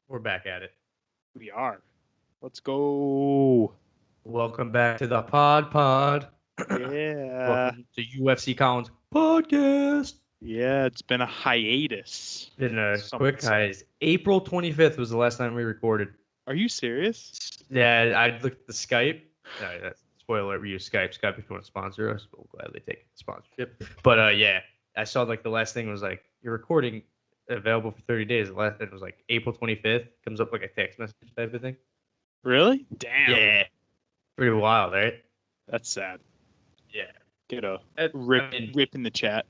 We're back at it. We are. Let's go. Welcome back to the pod. Yeah. Welcome to UFCollins podcast. Yeah, it's been a hiatus. Been a Some quick would say. hiatus. April 25th was the last time we recorded. Are you serious? Yeah, I looked at the Skype. Spoiler alert, we use Skype. Skype, if you want to sponsor us, we'll gladly take the sponsorship. But yeah, I saw like the last thing was like, you're recording available for 30 days. It was like April 25th. Comes up like a text message type of thing. Really? Damn. Yeah. Pretty wild, right? That's sad. Yeah. Get a rip in the chat.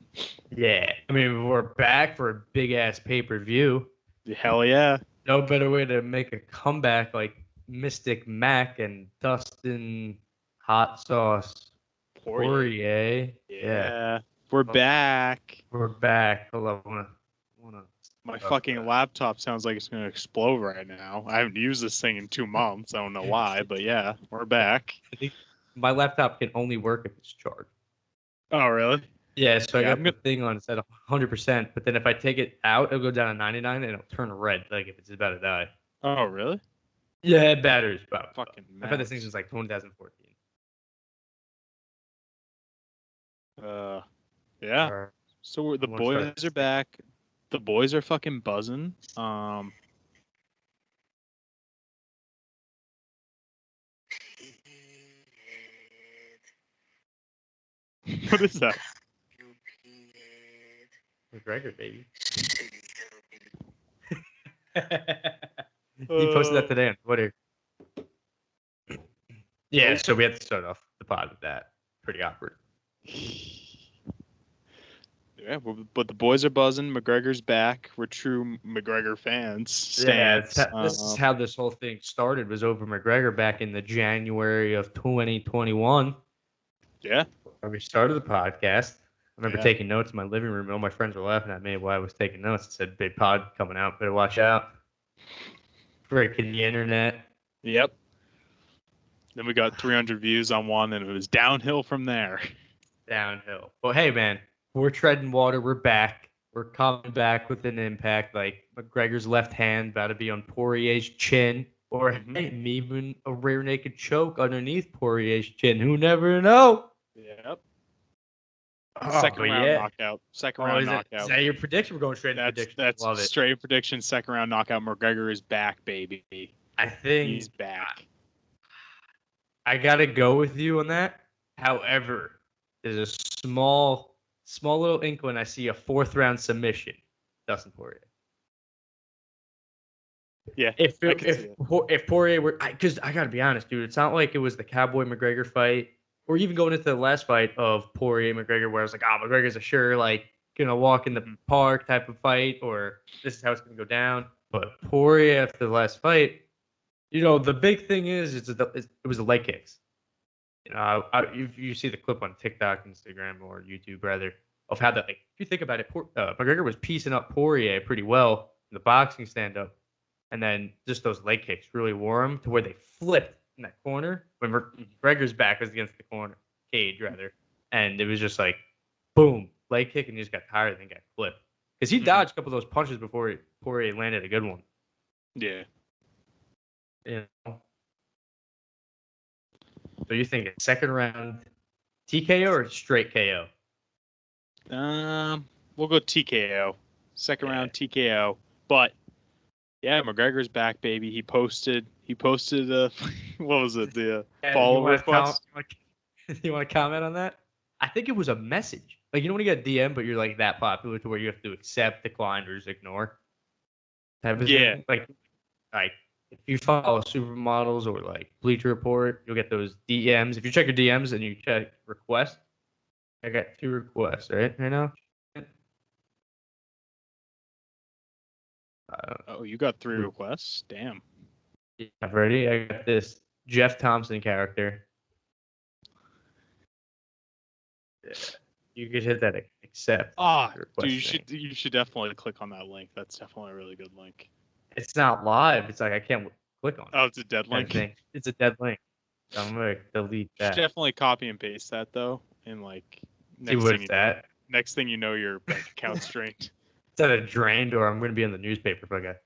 Yeah. I mean, we're back for a big-ass pay-per-view. Hell yeah. No better way to make a comeback like Mystic Mac and Dustin Hot Sauce Poirier. Yeah. We're back. We're back. Hold on. My fucking laptop sounds like it's going to explode right now. I haven't used this thing in 2 months. I don't know why, but yeah, we're back. I think my laptop can only work if it's charged. Oh, really? Yeah, so I got the thing on, it's at 100%, but then if I take it out, it'll go down to 99 and it'll turn red, like if it's about to die. Oh, really? Yeah, batteries. About fucking I've had this thing since like 2014. Yeah. So the boys are back. The boys are fucking buzzing. What is that? McGregor, baby. He posted that today on Twitter. Yeah, so we had to start off the pod with that. Pretty awkward. Yeah, but the boys are buzzing. McGregor's back. We're true McGregor fans. Yeah, this is how this whole thing started. Was over McGregor back in the January of 2021. Yeah. When we started the podcast. I remember taking notes in my living room. All my friends were laughing at me while I was taking notes. It said, "Big pod coming out. Better watch out." Freaking the internet. Yep. Then we got 300 views on one, and it was downhill from there. Downhill. Well, hey, man, we're treading water. We're back. We're coming back with an impact. Like McGregor's left hand about to be on Poirier's chin, or even a rear naked choke underneath Poirier's chin. Who never know? Yep. Second round knockout. Second round knockout. Is that your prediction? We're going straight into prediction. That's Love it. Straight prediction. Second round knockout. McGregor is back, baby. I think he's back. I gotta go with you on that. However, there's a small little inkling. I see a 4th round submission. Dustin Poirier. Yeah. If Poirier were, because I gotta be honest, dude, it's not like it was the Cowboy McGregor fight. Or even going into the last fight of Poirier McGregor, where I was like, McGregor's a sure, like, gonna walk in the park type of fight, or this is how it's gonna go down. But Poirier after the last fight, the big thing is it was the leg kicks. You see the clip on TikTok, Instagram, or YouTube rather, of how that, like, if you think about it, McGregor was piecing up Poirier pretty well in the boxing stand up, and then just those leg kicks really wore him to where they flipped in that corner when McGregor's back was against the cage rather, and it was just like boom, leg kick, and he just got tired and then got clipped because he dodged a couple of those punches before Poirier landed a good one. Yeah. So you think a second round TKO or straight KO? We'll go TKO. Second round TKO, but yeah, McGregor's back, baby. He posted what was it? The follow request. You want to comment on that? I think it was a message. Like, when you get a DM, but you're like that popular to where you have to accept, decline, or just ignore. Type of thing. Like if you follow supermodels or like Bleacher Report, you'll get those DMs. If you check your DMs and you check requests, I got 2 requests right now. You got 3 requests? Damn. Yeah, ready? I got this Jeff Thompson character. Yeah. You could hit that accept. Dude, you should definitely click on that link. That's definitely a really good link. It's not live. It's like I can't click on it. Oh, it's a dead link. It's a dead link. So I'm gonna delete that. You should definitely copy and paste that though, and like. See what it's at. Next thing you know, your bank account's drained. It's either drained or I'm going to be in the newspaper for like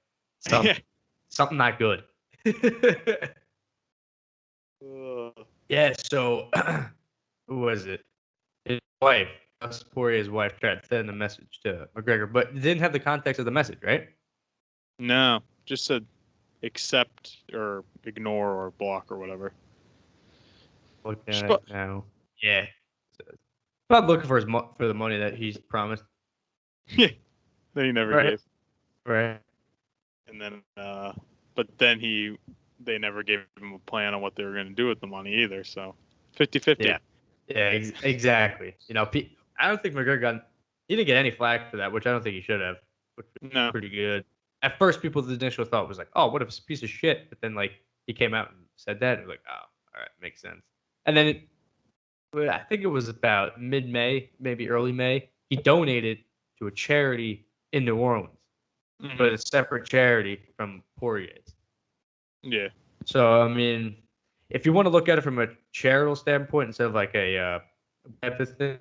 something not good. Yeah, so who was it? His wife, Poirier's wife, tried to send a message to McGregor, but didn't have the context of the message, right? No, just said accept or ignore or block or whatever. Looking at it now. Yeah. About looking for for the money that he's promised. Yeah. That he never gave. Right. And then, but then they never gave him a plan on what they were going to do with the money either. So 50-50. Yeah. Yeah, exactly. You know, I don't think McGregor he didn't get any flack for that, which I don't think he should have, which was pretty good. At first, people's initial thought was like, oh, what a piece of shit. But then, like, he came out and said that. And it was like, oh, all right, makes sense. And then I think it was about mid-May, maybe early May. He donated to a charity in New Orleans, but a separate charity from Poirier's. Yeah. So, I mean, if you want to look at it from a charitable standpoint instead of like a benefit thing,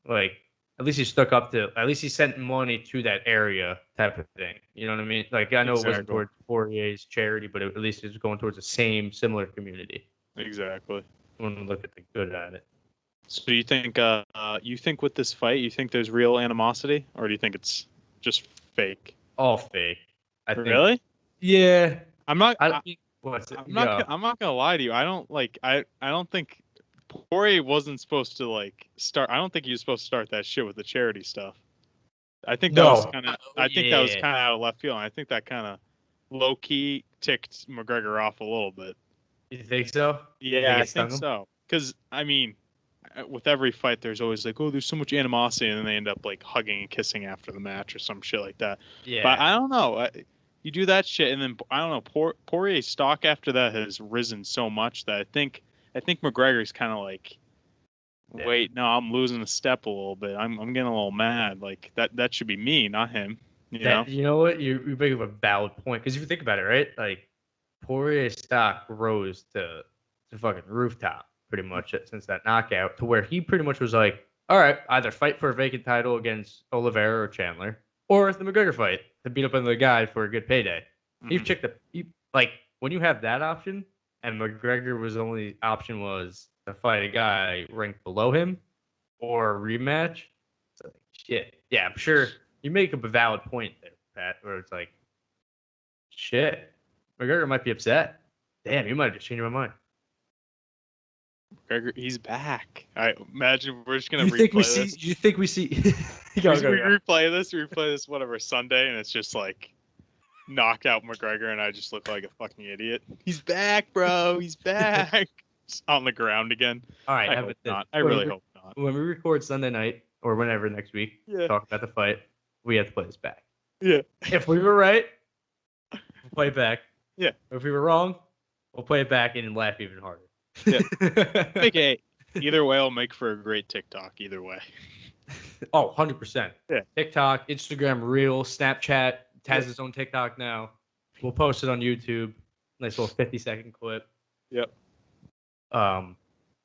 like at least he stuck up to, at least he sent money to that area type of thing. You know what I mean? Like I know it wasn't towards Poirier's charity, but at least it was going towards the same similar community. Exactly. I want to look at the good at it. So you think with this fight, you think there's real animosity, or do you think it's just fake? All fake. I think. Really? Yeah. I'm not gonna lie to you. I don't think Poirier wasn't supposed to like start. I don't think he was supposed to start that shit with the charity stuff. I think that was kind of. I think that was kind of out of left field. And I think that kind of low key ticked McGregor off a little bit. You think so? Yeah, I think so. Because I mean, with every fight, there's always like, oh, there's so much animosity, and then they end up like hugging and kissing after the match or some shit like that. Yeah. But I don't know. You do that shit, and then I don't know. Poirier's stock after that has risen so much that I think McGregor's kind of like, wait, no, I'm losing a step a little bit. I'm getting a little mad. Like that should be me, not him. You know? You know what? You bring up a valid point because if you think about it, right? Like Poirier's stock rose to fucking rooftop pretty much since that knockout, to where he pretty much was like, all right, either fight for a vacant title against Oliveira or Chandler, or the McGregor fight to beat up another guy for a good payday. He checked like when you have that option, and McGregor was the only option was to fight a guy ranked below him or a rematch. It's like, shit. Yeah, I'm sure you make up a valid point there, Pat, where it's like, shit, McGregor might be upset. Damn, you might have just changed my mind. McGregor, he's back. I imagine we're just gonna replay this. You think we see? We replay this, whatever, Sunday, and it's just like knock out McGregor, and I just look like a fucking idiot. He's back, bro. He's back. Just on the ground again. All right, I hope not. I really hope not. When we record Sunday night or whenever next week, talk about the fight, we have to play this back. Yeah. If we were right, we'll play it back. Yeah. If we were wrong, we'll play it back and laugh even harder. Yeah. Okay. Either way, I'll make for a great TikTok. Either way. Oh, 100%. Yeah. TikTok, Instagram, Reel, Snapchat. Has his own TikTok now. We'll post it on YouTube. Nice little 50-second clip. Yep.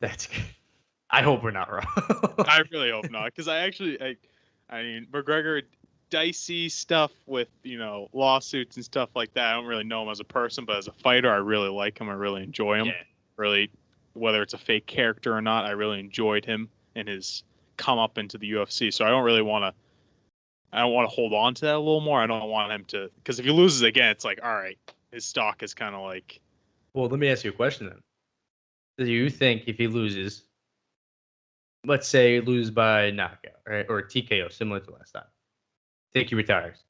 That's good. I hope we're not wrong. I really hope not, because I mean, McGregor, dicey stuff with lawsuits and stuff like that. I don't really know him as a person, but as a fighter, I really like him. I really enjoy him. Yeah. Really, whether it's a fake character or not, I really enjoyed him and his come up into the UFC. So I don't want to hold on to that a little more. I don't want him to, because if he loses again, it's like, all right, his stock is kind of like. Well, let me ask you a question then. Do you think if he loses, let's say he loses by knockout, right, or TKO, similar to last time, think he retires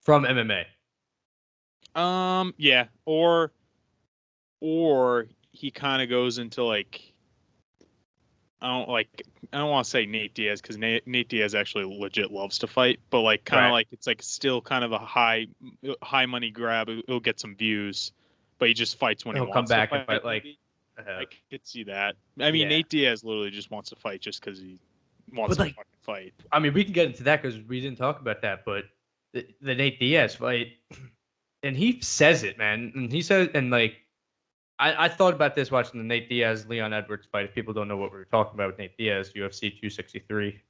from MMA? Yeah, or he kind of goes into like. I don't want to say Nate Diaz, because Nate Diaz actually legit loves to fight, but like kind of like it's like still kind of a high money grab. He'll get some views, but he just fights when he wants to fight. He'll come back and fight like. I could see that. I mean, Nate Diaz literally just wants to fight just because he wants to fucking fight. I mean, we can get into that because we didn't talk about that, but the Nate Diaz fight, and he says it, man, and he says, and like. I thought about this watching the Nate Diaz Leon Edwards fight. If people don't know what we were talking about with Nate Diaz, UFC 263.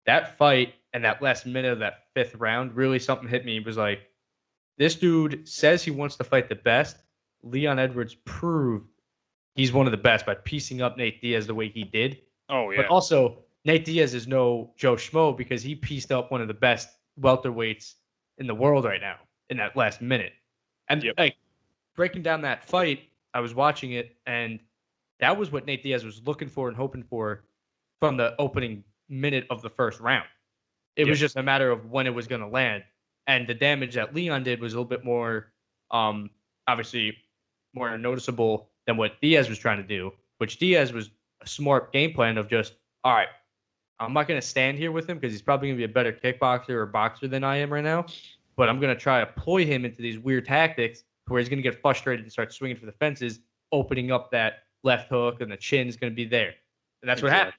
that fight and that last minute of that 5th round, really something hit me. It was like, this dude says he wants to fight the best. Leon Edwards proved he's one of the best by piecing up Nate Diaz the way he did. Oh But yeah. also, Nate Diaz is no Joe Schmo because he pieced up one of the best welterweights in the world right now in that last minute. And Yep. like breaking down that fight, I was watching it, and that was what Nate Diaz was looking for and hoping for from the opening minute of the first round. It Yep. was just a matter of when it was going to land. And the damage that Leon did was a little bit more, obviously, more noticeable than what Diaz was trying to do, which Diaz was a smart game plan of just, all right, I'm not going to stand here with him because he's probably going to be a better kickboxer or boxer than I am right now. But I'm going to try to ploy him into these weird tactics where he's going to get frustrated and start swinging for the fences, opening up that left hook, and the chin is going to be there. And that's what happened.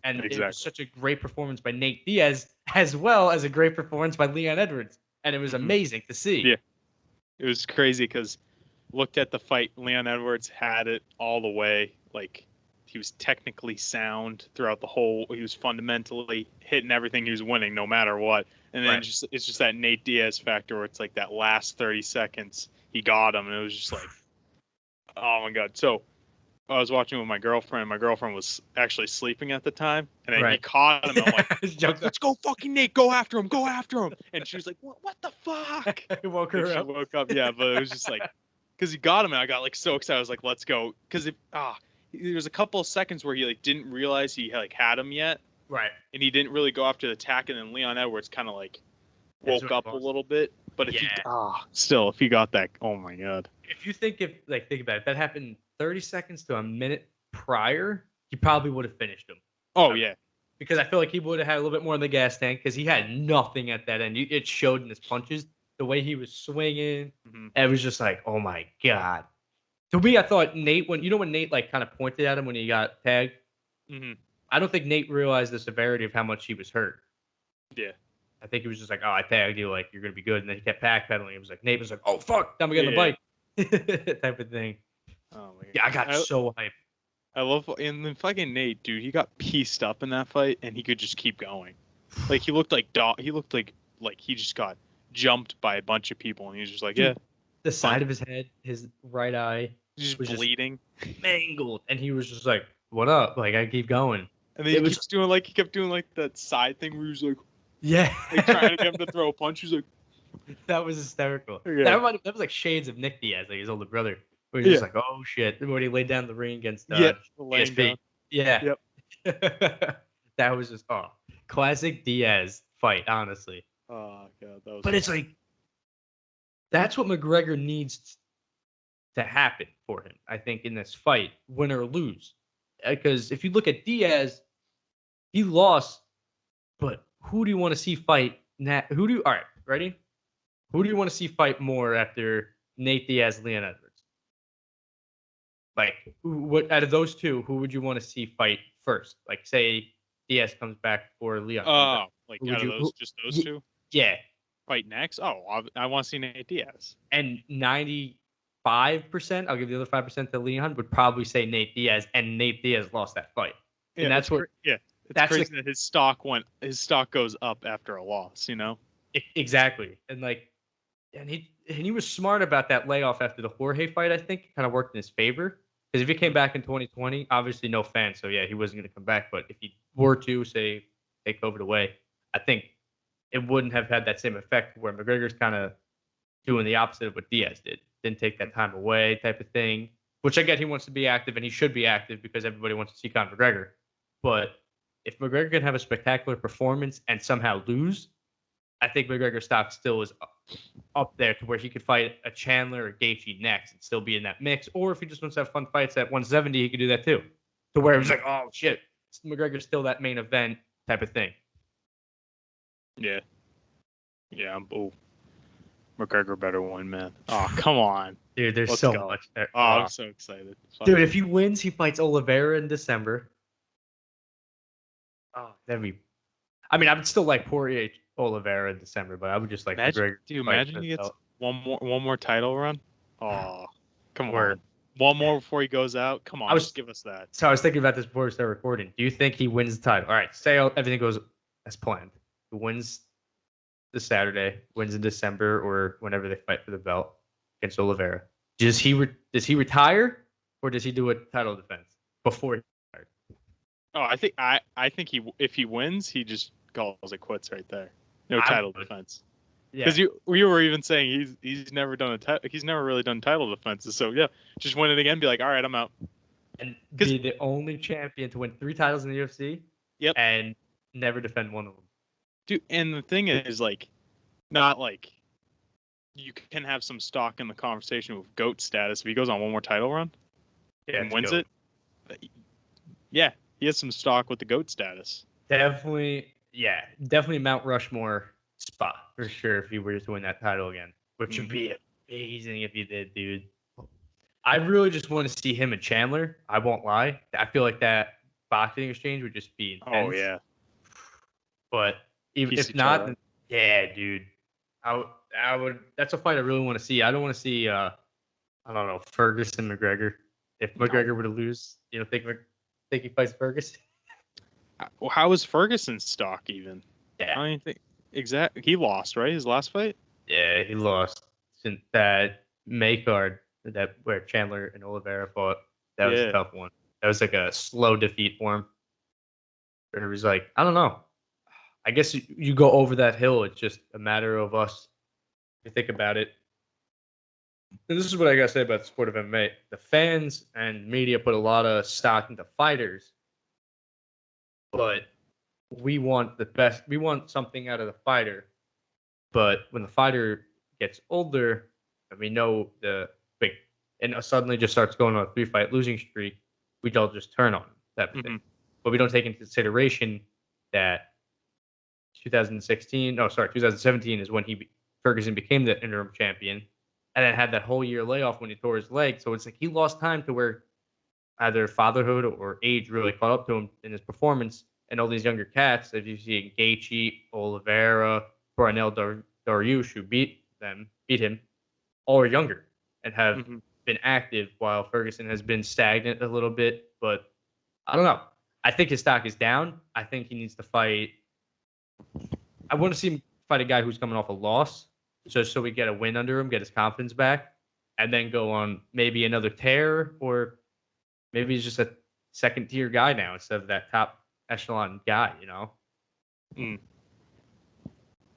And it was such a great performance by Nate Diaz, as well as a great performance by Leon Edwards. And it was amazing to see. Yeah. It was crazy because looked at the fight, Leon Edwards had it all the way. Like, he was technically sound throughout the whole. He was fundamentally hitting everything. He was winning no matter what. And then it's just that Nate Diaz factor where it's like that last 30 seconds he got him, and it was just like, oh my god. So I was watching with my girlfriend. My girlfriend was actually sleeping at the time, and then he caught him. And I'm like, let's go, fucking Nate, go after him, go after him. And she was like, what the fuck? He woke her up. She woke up, yeah, but it was just like, because he got him, and I got like so excited. I was like, let's go, because there was a couple of seconds where he like didn't realize he like had him yet, right? And he didn't really go after the attack, and then Leon Edwards kind of like woke up a little bit. But if if he got that, oh my god. If you think think about it, that happened 30 seconds to a minute prior, he probably would have finished him. Oh yeah, because I feel like he would have had a little bit more in the gas tank because he had nothing at that end. It showed in his punches, the way he was swinging. It was just like, oh my god. To me, I thought Nate, when Nate like kind of pointed at him when he got tagged, I don't think Nate realized the severity of how much he was hurt. Yeah. I think he was just like, oh, I tagged you, like you're gonna be good, and then he kept backpedaling. It was like Nate was like, oh fuck, I'm getting the bike, type of thing. Oh my god. Yeah, I got so hyped. I love, and then fucking Nate, dude, he got pieced up in that fight, and he could just keep going. Like he looked like he just got jumped by a bunch of people, and he was just like, dude, the side of his head, his right eye, just was bleeding, just mangled, and he was just like, "What up?" Like I keep going, and then he kept doing like that side thing where he was like, yeah, like trying to get him to throw a punch. He was like, that was hysterical. Yeah. That was like shades of Nick Diaz, like his older brother. Where he's just like, oh shit, when he laid down the ring against GSP. Yeah. Yep. That was just classic Diaz fight, honestly. Oh god, that was. But it's like that's what McGregor needs to happen for him, I think, in this fight, win or lose. Because if you look at Diaz, he lost, but who do you want to see fight now? All right, ready? Who do you want to see fight more after Nate Diaz, Leon Edwards? Like, what out of those two, who would you want to see fight first? Like, say Diaz comes back or Leon. Like out of just those two? Yeah. Fight next? Oh, I want to see Nate Diaz. And 95%, I'll give the other 5% to Leon, would probably say Nate Diaz, and Nate Diaz lost that fight. Yeah, and that's what. That's crazy that his stock goes up after a loss. You know. Exactly, and he was smart about that layoff after the Jorge fight. I think it kind of worked in his favor. Because if he came back in 2020, obviously no fans, so yeah, he wasn't going to come back. But if he were to, say, take COVID away, I think it wouldn't have had that same effect where McGregor's kind of doing the opposite of what Diaz did. Didn't take that time away type of thing, which I get he wants to be active, and he should be active because everybody wants to see Conor McGregor. But if McGregor can have a spectacular performance and somehow lose, I think McGregor's stock still is up there to where he could fight a Chandler or Gaethje next and still be in that mix. Or if he just wants to have fun fights at 170, he could do that too. To where it was like, oh shit, McGregor's still that main event type of thing. Yeah. Yeah. McGregor better win, man. Oh, come on. Dude, there's so much there. Oh, I'm so excited. Dude, if he wins, he fights Oliveira in December. Oh, that'd be. I mean, I would still like Poirier Oliveira in December, but I would just like McGregor. Do you imagine he gets one more title run? Oh, come on. One more before he goes out? Come on, just give us that. So I was thinking about this before we started recording. Do you think he wins the title? All right, say everything goes as planned. He wins the Saturday, wins in December or whenever they fight for the belt against Oliveira. Does he retire or does he do a title defense before he retires? Oh, I think if he wins, he just calls it quits right there. No title defense. Yeah. Because you were even saying he's never done he's never really done title defenses. So yeah, just win it again. Be like, all right, I'm out. And be the only champion to win 3 titles in the UFC. Yep. And never defend one of them. Dude, and the thing is, like, not like you can have some stock in the conversation with GOAT status if he goes on one more title run and wins it. Yeah, he has some stock with the GOAT status. Definitely Mount Rushmore spot for sure if he were to win that title again, which would be amazing if he did, dude. I really just want to see him and Chandler. I won't lie. I feel like that boxing exchange would just be intense. Oh yeah. But if not, then, yeah, dude. I would. That's a fight I really want to see. I don't want to see. I don't know, Ferguson McGregor. If McGregor were to lose, think he fights Ferguson. Well, how was Ferguson's stock even? Yeah. I don't think exactly. He lost, right? His last fight. Yeah, he lost. Since that May card where Chandler and Oliveira fought, that was a tough one. That was like a slow defeat for him. It was like, I don't know. I guess you go over that hill. It's just a matter of us. If you think about it. And this is what I got to say about the sport of MMA. The fans and media put a lot of stock into fighters. But we want the best. We want something out of the fighter. But when the fighter gets older, and we know and suddenly just starts going on a 3-fight losing streak, we don't just turn on that thing. But we don't take into consideration that 2017 is when Ferguson became the interim champion, and then had that whole year layoff when he tore his leg. So it's like he lost time to where either fatherhood or age really caught up to him in his performance. And all these younger cats, as you see Gaethje, Oliveira, Brunel Dariush, who beat him, all are younger and have been active, while Ferguson has been stagnant a little bit. But I don't know. I think his stock is down. I think he needs to fight. I want to see him fight a guy who's coming off a loss, so we get a win under him, get his confidence back, and then go on maybe another tear, or maybe he's just a second-tier guy now instead of that top echelon guy,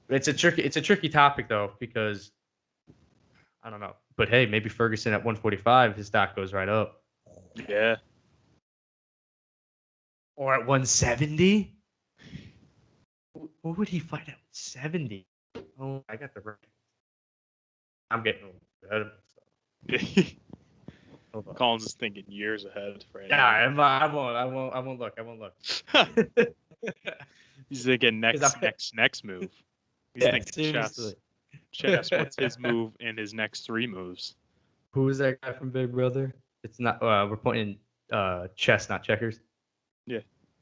It's a tricky topic though, because I don't know. But hey, maybe Ferguson at 145, his stock goes right up. Yeah. Or at 170? What would he fight at 70? Oh, I got the right. I'm getting ahead of myself. Collins is thinking years ahead. Yeah, I won't look. He's thinking next move. He's thinking chess. What's his move and his next 3 moves? Who is that guy from Big Brother? It's not. We're pointing chess, not checkers. Yeah.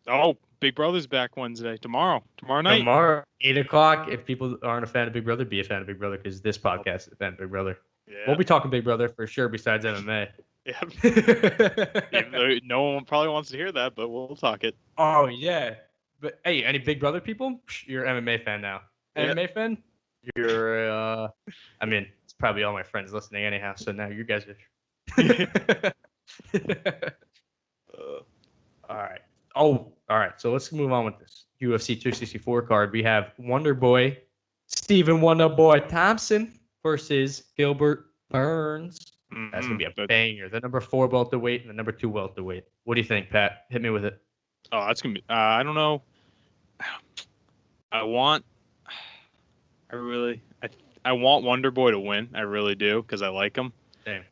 Oh, Big Brother's back Wednesday. Tomorrow night. Tomorrow, 8:00. If people aren't a fan of Big Brother, be a fan of Big Brother, because this podcast is a fan of Big Brother. Yeah. We'll be talking Big Brother for sure. Besides MMA. Yeah. No one probably wants to hear that, but we'll talk it. Oh yeah. But hey, any Big Brother people? You're an MMA fan now. MMA fan? You're I mean, it's probably all my friends listening anyhow, so now you guys are all right. Oh, all right. So let's move on with this UFC 264 card. We have Wonder Boy Stephen Wonder Boy Thompson versus Gilbert Burns. That's gonna be a banger. The number 4 welterweight and the number 2 welterweight. What do you think, Pat? Hit me with it. Oh, that's gonna be. I don't know. I want Wonder Boy to win. I really do, because I like him. Same.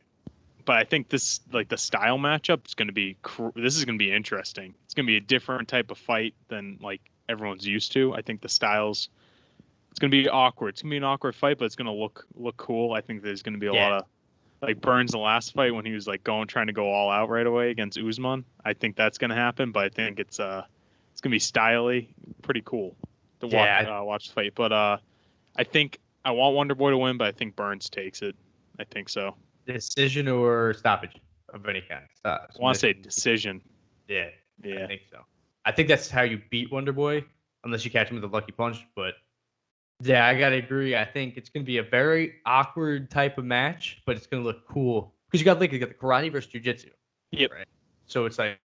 But I think the style matchup is gonna be. This is gonna be interesting. It's gonna be a different type of fight than everyone's used to. I think the styles. It's gonna be awkward. It's gonna be an awkward fight, but it's gonna look cool. I think there's gonna be a lot of. Burns' the last fight when he was trying to go all out right away against Usman. I think that's gonna happen, but I think it's gonna be styly, pretty cool to watch the fight. But I think I want Wonder Boy to win, but I think Burns takes it. I think so. Decision or stoppage of any kind. I want to say decision. Yeah. I think so. I think that's how you beat Wonder Boy. unless you catch him with a lucky punch. But yeah, I gotta agree. I think it's gonna be a very awkward type of match, but it's gonna look cool because you got the karate versus jiu-jitsu. Yep. Right. So it's like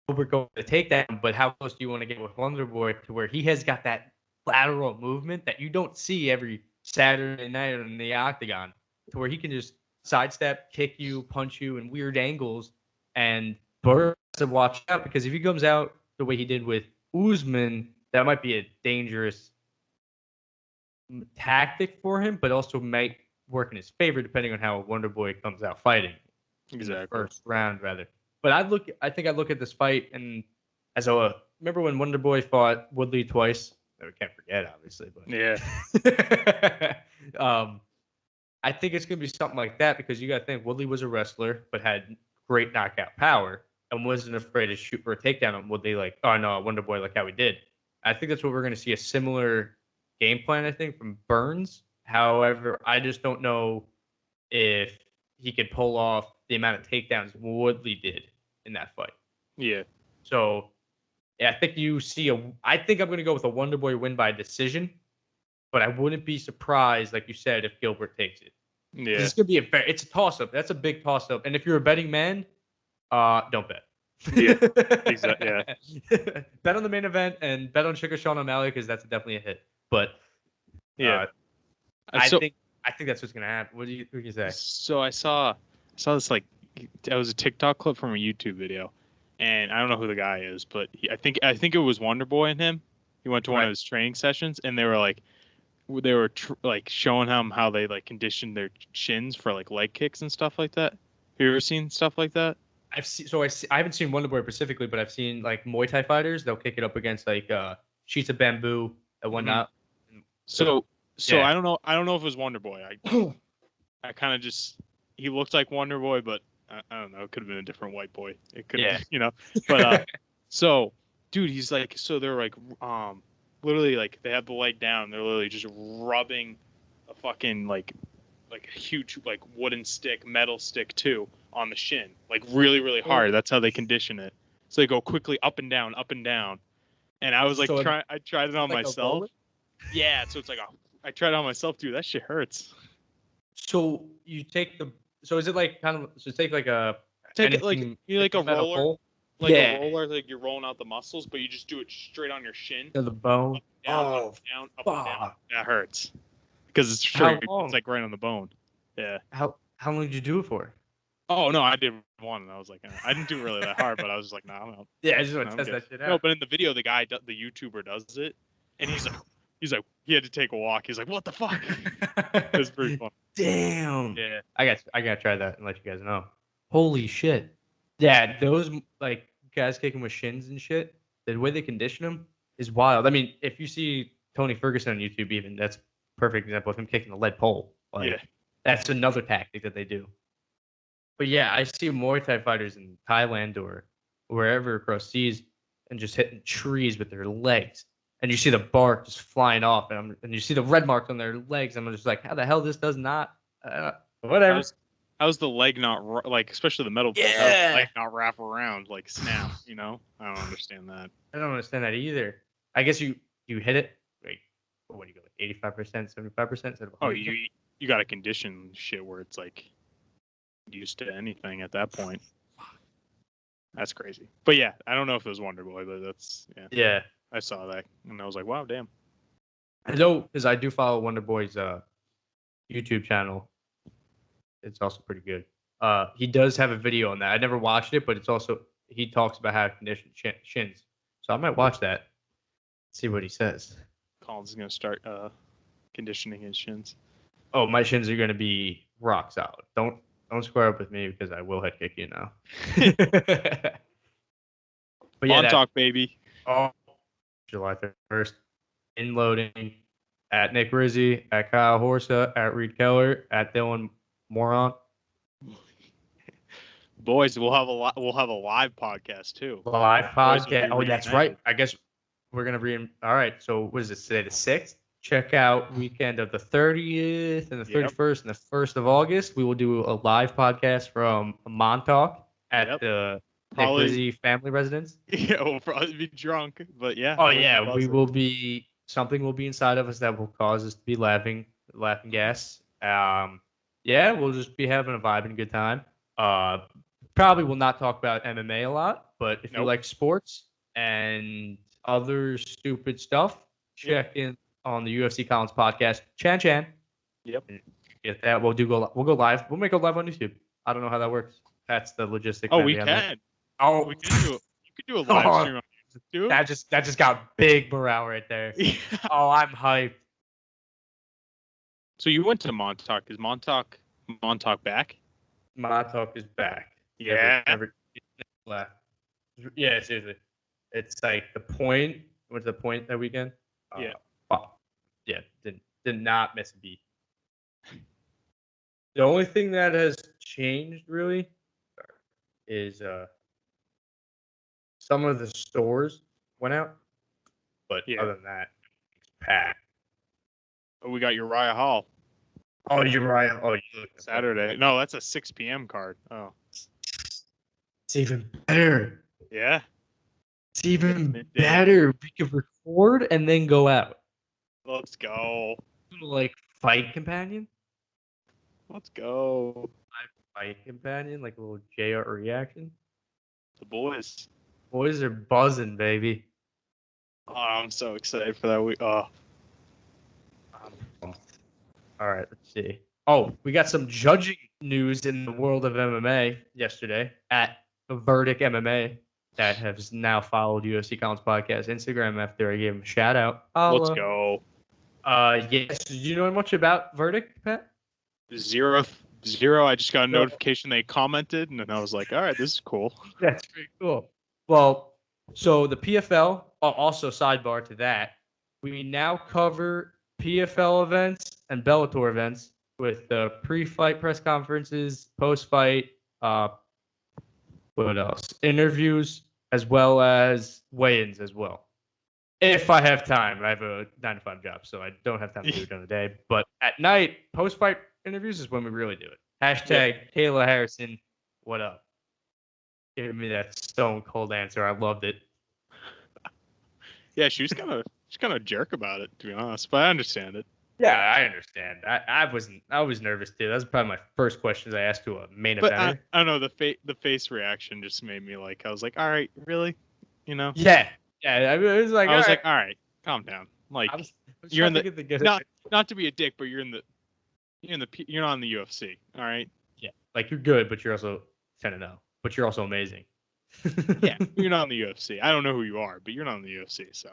we're going to take that, but how close do you want to get with Wonder Boy to where he has got that lateral movement that you don't see every Saturday night in the octagon, to where he can just sidestep, kick you, punch you in weird angles, and Burr has to watch out because if he comes out the way he did with Usman, that might be a dangerous tactic for him, but also might work in his favor depending on how Wonder Boy comes out fighting. Exactly. In the first round, rather. But I think I look at this fight and as a remember when Wonder Boy fought Woodley twice? That we can't forget, obviously. But Yeah. I think it's gonna be something like that because you got to think Woodley was a wrestler but had great knockout power and wasn't afraid to shoot for a takedown on Woodley. Like, oh no, Wonder Boy, like how he did. I think that's what we're gonna see, a similar game plan. I think from Burns. However, I just don't know if he could pull off the amount of takedowns Woodley did in that fight. Yeah. So, yeah, I think you see I think I'm going to go with a Wonder Boy win by decision, but I wouldn't be surprised, like you said, if Gilbert takes it. Yeah. It's going to be it's a toss up. That's a big toss up. And if you're a betting man, don't bet. Yeah. Exactly. Yeah. Bet on the main event and bet on Sugar Sean O'Malley because that's definitely a hit. But Yeah. I think that's what's gonna happen. What do you say? So I saw this, like, it was a TikTok clip from a YouTube video, and I don't know who the guy is, but I think it was Wonder Boy and him. He went to one of his training sessions, and they were like showing him how they like conditioned their shins for like leg kicks and stuff like that. Have you ever seen stuff like that? I haven't seen Wonder Boy specifically, but I've seen like Muay Thai fighters. They'll kick it up against like sheets of bamboo and whatnot. So yeah. I don't know if it was Wonder Boy. I kind of just, he looked like Wonder Boy, but I don't know. It could have been a different white boy. It could have, But so, dude, he's like, so they're like, literally like they have the leg down. They're literally just rubbing a fucking like a huge like wooden stick, metal stick too, on the shin, like really, really hard. That's how they condition it. So they go quickly up and down, up and down. And I was like, I tried it on like myself. Yeah, so it's like I tried it on myself, dude. That shit hurts. So you take so is it like kind of, so take like a, take it like you like a roller, a roller, like you're rolling out the muscles, but you just do it straight on your shin. To the bone. Up and down. That hurts because it's straight. It's like right on the bone. Yeah. How long did you do it for? Oh no, I did one, and I was like, I didn't do really that hard, but I was just like, nah, I'm out. Yeah, I just want to test that shit out. No, but in the video, the YouTuber does it, and he's like, he had to take a walk. He's like, what the fuck? It was pretty fun. Damn. Yeah. I gotta try that and let you guys know. Holy shit. Yeah, those like guys kicking with shins and shit, the way they condition them is wild. I mean, if you see Tony Ferguson on YouTube, even, that's a perfect example of him kicking a lead pole. Like, that's another tactic that they do. But yeah, I see Muay Thai fighters in Thailand or wherever across seas and just hitting trees with their legs. And you see the bark just flying off, and you see the red marks on their legs. And I'm just like, how the hell this does not? Whatever. How's the leg not, like, especially the metal ball, how's the leg not wrap around, like snap? I don't understand that. I don't understand that either. I guess you hit it. Wait, what do you go, like 85%, 75% instead of 100%? Oh, you got to condition shit where it's like used to anything at that point. That's crazy. But yeah, I don't know if it was Wonder Boy, but that's yeah. I saw that and I was like, wow, damn. I know, because I do follow Wonder Boy's YouTube channel. It's also pretty good. He does have a video on that. I never watched it, but it's also, he talks about how to condition shins. So I might watch that. See what he says. Collins is gonna start conditioning his shins. Oh, my shins are gonna be rock solid. Don't square up with me because I will head kick you now. But yeah, talk, baby. Oh, July 31st. In loading at Nick Rizzi, at Kyle Horsa, at Reed Keller, at Dylan Moron. Boys, we'll have a live podcast too. Live podcast. Oh, that's right. I guess we're gonna all right. So what is it today? The 6th. Check out weekend of the 30th and the 31st and the 1st of August. We will do a live podcast from Montauk at the Busy family residence. Yeah, we'll probably be drunk, but yeah. Oh we'll be yeah, we buzzing. will be. Something will be inside of us that will cause us to be laughing gas. Yeah, we'll just be having a vibe and a good time. Uh, Probably will not talk about MMA a lot, but if you Nope. like sports and other stupid stuff, Yep. check in on the UFC Collins podcast. Chan. Yep. Get that. We'll go live. We'll make a live on YouTube. I don't know how that works. That's the logistic Oh, man we behind that. can. Oh, We can do it. You could do a live oh, stream on YouTube. that just got big morale right there. Yeah. Oh, I'm hyped. So you went to Montauk. Is Montauk back? Montauk is back. Yeah. Never left. Yeah, seriously. It's like the point. Went to the point that weekend. Yeah. Yeah. Did not miss a beat. The only thing that has changed really is some of the stores went out, but Yeah. other than that, it's packed. Oh, we got Uriah Hall Oh, you're right. Oh, Saturday. No, that's a 6 p.m. card. Oh, it's even better. yeah. It's even Midday. better. We could record and then go out. Let's go. Like fight companion. Let's go. Fight companion, like a little JR reaction. The boys. Boys are buzzing, baby. Oh, I'm so excited for that week. Oh, I'm pumped. All right, let's see. Oh, we got some judging news in the world of MMA yesterday at Verdict MMA that has now followed UFC Collins podcast Instagram after I gave him a shout out. let's go. Yes. Do you know much about Verdict, Pat? Zero. I just got a notification they commented, and then I was like, all right, this is cool. That's pretty cool. Well, so the PFL, also sidebar to that, we now cover PFL events and Bellator events with the pre-fight press conferences, post-fight, what else? Interviews, as well as weigh-ins as well. If I have time, I have a 9-to-5 job, so I don't have time to do it during the day. But at night, post-fight interviews is when we really do it. Hashtag Kayla Harrison, what up? Give me that stone cold answer. I loved it. Yeah, she's kind of a jerk about it, to be honest, but I understand it. Yeah, I understand. I was nervous too. That was probably my first questions I asked to a main But eventer. I don't know, the face reaction just made me like, I was like, all right, really, you know? Yeah. I was like, all right, calm down. Like, I was you're in the not to be a dick, but you're not in the UFC, all right? Yeah, like you're good, but you're also 10-0, but you're also amazing. Yeah, you're not in the UFC. I don't know who you are, but you're not in the UFC, so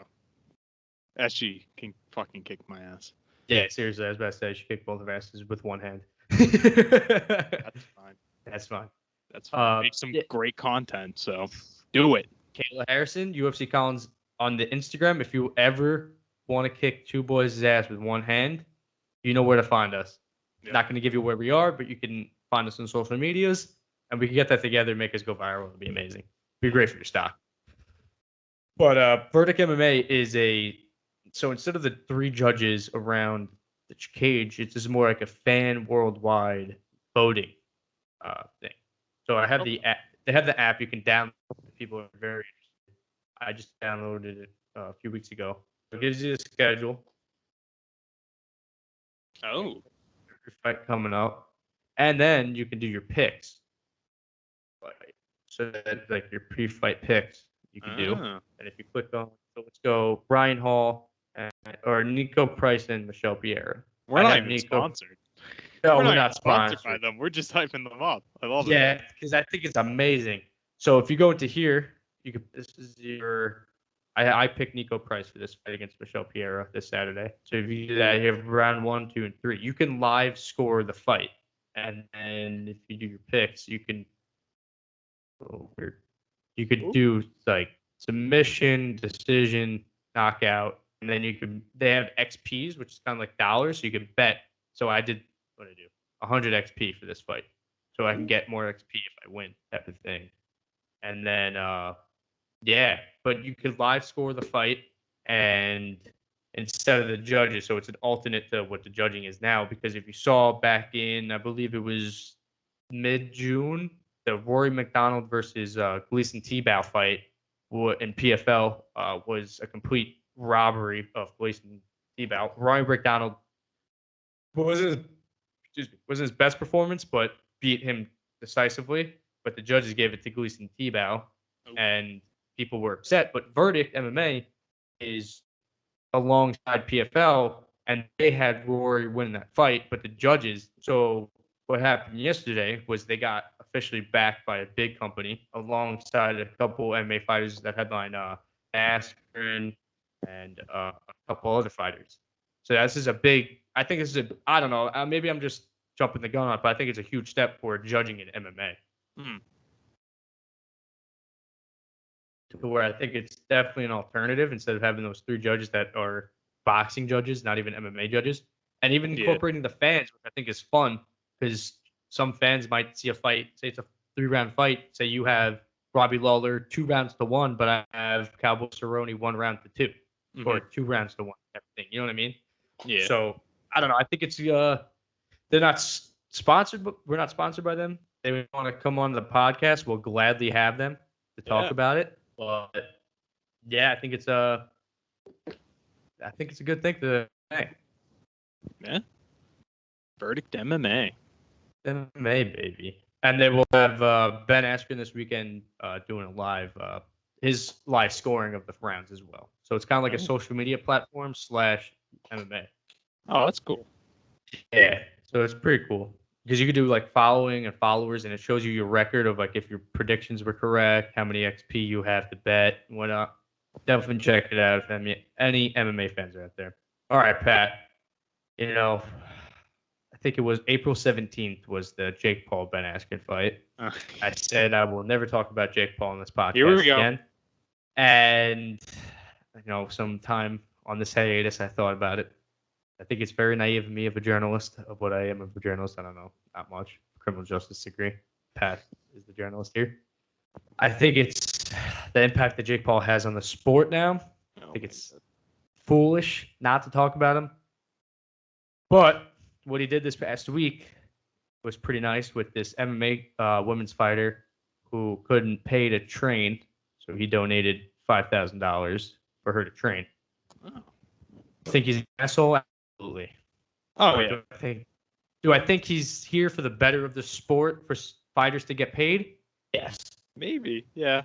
SG can fucking kick my ass. Yeah, seriously, I was about to say she kicked both of our asses with one hand. That's fine. That's fine. That's fine. Make some great content, so do it. Kayla Harrison, UFCollins on the Instagram. If you ever want to kick two boys' ass with one hand, you know where to find us. Yep. Not going to give you where we are, but you can find us on social medias, and we can get that together and make us go viral. It'd be amazing. It'd be great for your stock. But Verdict MMA is so instead of the 3 judges around the cage, it's just more like a fan worldwide voting thing. So I have the app. They have the app you can download. People are very interested. I just downloaded it a few weeks ago. It gives you a schedule. Oh. Your fight coming up. And then you can do your picks. So that, like your pre-fight picks you can do. And if you click on, so let's go Brian Hall or Nico Price and Michelle Piera. We're not even sponsored. No, we're not sponsored by them. We're just hyping them up. I love it. Yeah, because I think it's amazing. So if you go into here, you can. This is your. I picked Nico Price for this fight against Michelle Piera this Saturday. So if you do that, you have round 1, 2, and 3. You can live score the fight, and if you do your picks, you can. Oh, weird. You could do like submission, decision, knockout, and then you can. They have XPs, which is kind of like dollars. So you can bet. So I did. What did I do? 100 XP for this fight, so I can get more XP if I win, type of thing. And then, but you could live score the fight, and instead of the judges, so it's an alternate to what the judging is now. Because if you saw back in, I believe it was mid-June, the Rory McDonald versus Gleason Tebow fight in PFL was a complete robbery of Gleason Tebow. Rory McDonald wasn't wasn't his best performance, but beat him decisively. But the judges gave it to Gleason Tebow, and people were upset. But Verdict MMA is alongside PFL, and they had Rory win that fight, but the judges. So what happened yesterday was they got officially backed by a big company alongside a couple MMA fighters that headline Askren and a couple other fighters. So this is a big. I think this is a. I don't know. Maybe I'm just jumping the gun on it, but I think it's a huge step for judging in MMA. To where I think it's definitely an alternative instead of having those three judges that are boxing judges, not even MMA judges, and even incorporating the fans, which I think is fun because some fans might see a fight, say it's a 3-round fight, say you have Robbie Lawler 2 rounds to 1, but I have Cowboy Cerrone 1 round to 2, or 2 rounds to 1, everything. You know what I mean? Yeah. So I don't know. I think it's they're not sponsored, but we're not sponsored by them. They want to come on the podcast. We'll gladly have them to talk about it. But yeah, I think it's a good thing to say. Yeah. Verdict MMA. MMA, baby. And they will have Ben Askren this weekend doing a live his live scoring of the rounds as well. So it's kind of like a social media platform / MMA. Oh, that's cool. Yeah. So it's pretty cool. Because you could do like following and followers, and it shows you your record of like if your predictions were correct, how many XP you have to bet, and whatnot. Definitely check it out if any MMA fans are out there. All right, Pat. You know, I think it was April 17th was the Jake Paul Ben Askren fight. I said I will never talk about Jake Paul on this podcast again. And sometime on this hiatus, I thought about it. I think it's very naive of me of a journalist, of what I am of a journalist. I don't know, not much. Criminal justice degree. Pat is the journalist here. I think it's the impact that Jake Paul has on the sport now. I think it's foolish not to talk about him. But what he did this past week was pretty nice with this MMA women's fighter who couldn't pay to train. So he donated $5,000 for her to train. I think he's an asshole. Absolutely. Oh, yeah. Do I think he's here for the better of the sport for fighters to get paid? Yes. Maybe. Yeah.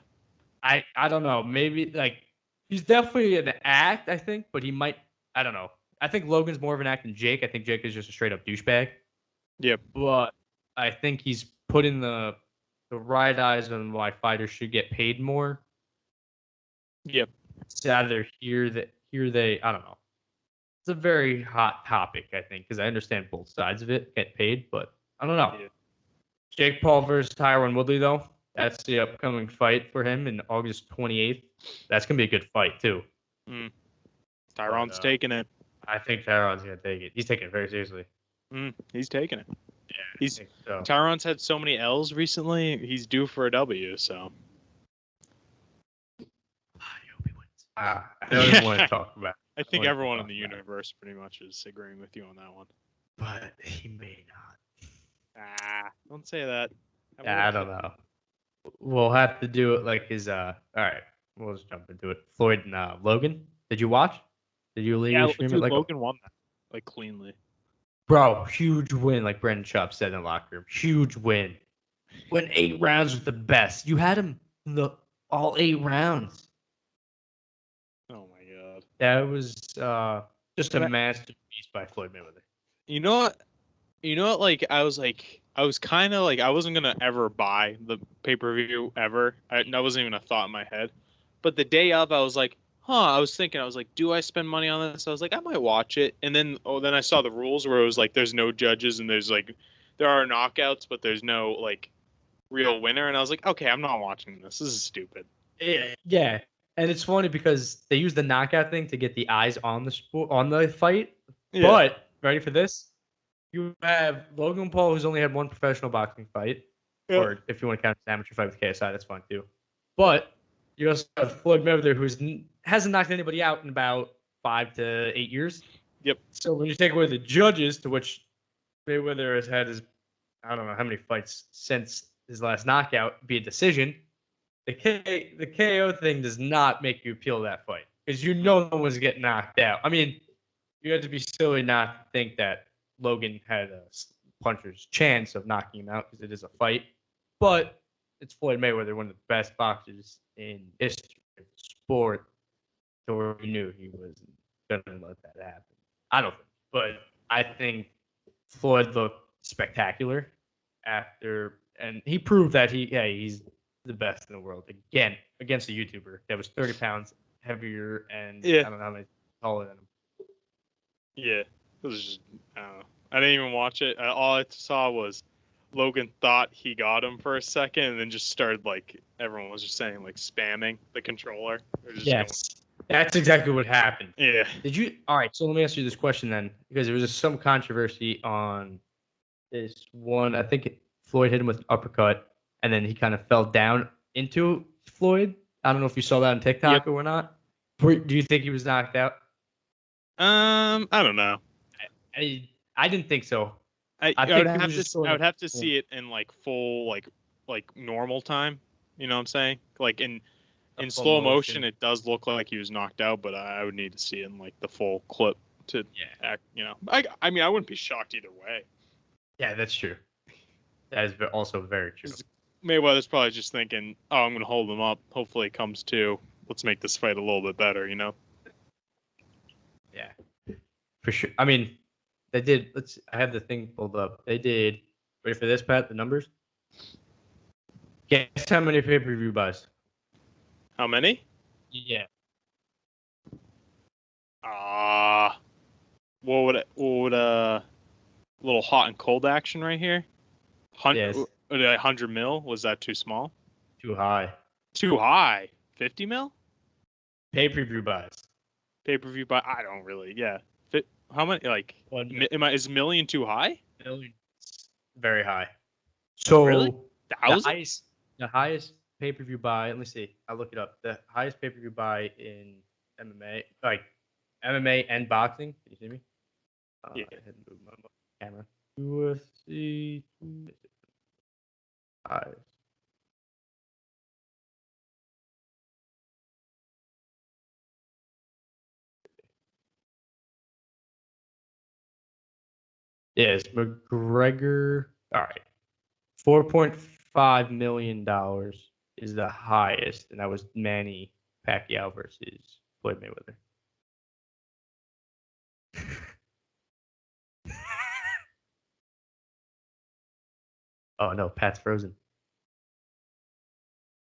I don't know. Maybe like he's definitely an act, I think, but he might. I don't know. I think Logan's more of an act than Jake. I think Jake is just a straight up douchebag. Yep. But I think he's putting the right eyes on why fighters should get paid more. Yep. It's either they. I don't know. It's a very hot topic, I think, because I understand both sides of it get paid, but I don't know. Yeah. Jake Paul versus Tyron Woodley, though, that's the upcoming fight for him in August 28th. That's going to be a good fight, too. Tyron's taking it. I think Tyron's going to take it. He's taking it very seriously. He's taking it. Yeah, Tyron's had so many L's recently. He's due for a W, so. I hope he wins. I don't even want to talk about it. I think everyone in the universe pretty much is agreeing with you on that one. But he may not. Don't say that. I don't know. We'll have to do it like his. All right, we'll just jump into it. Floyd and Logan. Did you watch? Did you stream it? Like Logan won that, like cleanly. Bro, huge win, like Brendan Schaub said in the locker room. Huge win. Went 8 rounds with the best. You had him in all 8 rounds. Oh my god. That was just a masterpiece by Floyd Mayweather. You know what? Like I was kind of like I wasn't gonna ever buy the pay-per-view ever. That wasn't even a thought in my head. But the day of, I was like, I was thinking, do I spend money on this? I was like, I might watch it. And then I saw the rules where it was like, there's no judges and there's like, there are knockouts, but there's no like real winner. And I was like, okay, I'm not watching this. This is stupid. Yeah. And it's funny because they use the knockout thing to get the eyes on the fight. Yeah. But ready for this? You have Logan Paul, who's only had 1 professional boxing fight, or if you want to count his amateur fight with KSI, that's fine too. But you also have Floyd Mayweather, who hasn't knocked anybody out in about 5 to 8 years. Yep. So when you take away the judges, to which Mayweather has had I don't know how many fights since his last knockout be a decision. The KO thing does not make you appeal that fight because no one's getting knocked out. I mean, you have to be silly not to think that Logan had a puncher's chance of knocking him out because it is a fight. But it's Floyd Mayweather, one of the best boxers in history of the sport. So we knew he wasn't going to let that happen. I don't think. But I think Floyd looked spectacular and he proved that he's the best in the world again against a YouTuber that was 30 pounds heavier and I don't know how many taller than him. Yeah, it was just I don't know. I didn't even watch it. All I saw was Logan thought he got him for a second, and then just started everyone was just saying spamming the controller. Yes, that's exactly what happened. Yeah. All right, so let me ask you this question then, because there was some controversy on this one. I think Floyd hit him with an uppercut, and then he kind of fell down into Floyd. I don't know if you saw that on TikTok or not. Do you think he was knocked out? I don't know. I didn't think so. I would have to see it in full normal time. You know what I'm saying? In slow motion, it does look like he was knocked out, but I would need to see it in the full clip to act. I mean, I wouldn't be shocked either way. Yeah, that's true. That is also very true. Mayweather's probably just thinking, "Oh, I'm going to hold him up. Hopefully, it comes to. Let's make this fight a little bit better." Yeah, for sure. I mean, they did. I have the thing pulled up. They did. Ready for this, Pat? The numbers. Guess how many pay-per-view buys? How many? Yeah. What would a little hot and cold action right here? 100 mil? Was that too small? Too high. Too high. 50 mil? Pay-per-view buys. Pay-per-view buy. I don't really. Yeah. How many? Is a million too high? Million. Very high. So really? The highest pay-per-view buy. Let me see. I'll look it up. The highest pay-per-view buy in MMA, MMA and boxing. Can you see me? Yeah. I had to move my camera. UFC. Highest. Yes, McGregor. All right. $4.5 million is the highest, and that was Manny Pacquiao versus Floyd Mayweather. Oh no, Pat's frozen.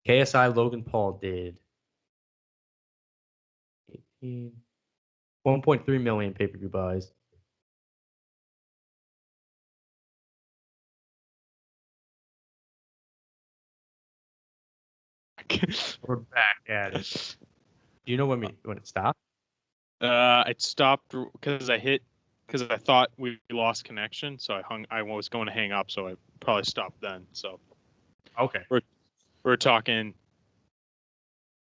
KSI Logan Paul did 1.3 million pay-per-view buys. We're back at it. Do you know when it stopped? It stopped because I thought we lost connection, so I was going to hang up, so I probably stopped then. So okay, we're talking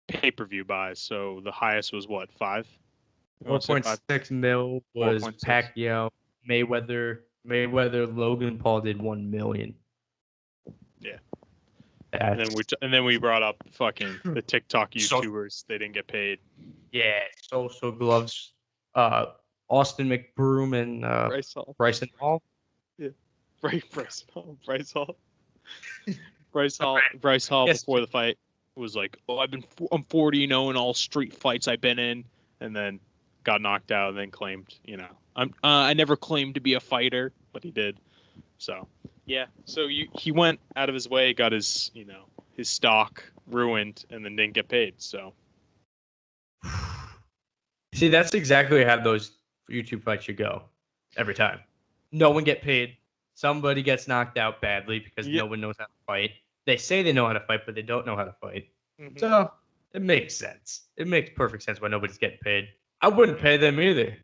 pay-per-view buys. So the highest was what, 5? 4.6 mil was 4.6. Pacquiao. Mayweather Logan Paul did 1 million. Yeah. And then we brought up fucking the TikTok YouTubers. They didn't get paid. Yeah, Social Gloves, Austin McBroom and Bryson Hall. Yeah, Bryson Hall. Bryce Hall before the fight was like, "Oh, I'm 40-0 in all street fights I've been in," and then got knocked out. And then claimed, I never claimed to be a fighter, but he did. So yeah, he went out of his way, got his his stock ruined, and then didn't get paid. So see, that's exactly how those YouTube fights should go every time. No one get paid. Somebody gets knocked out badly because no one knows how to fight. They say they know how to fight, but they don't know how to fight. Mm-hmm. So it makes sense. It makes perfect sense why nobody's getting paid. I wouldn't pay them either.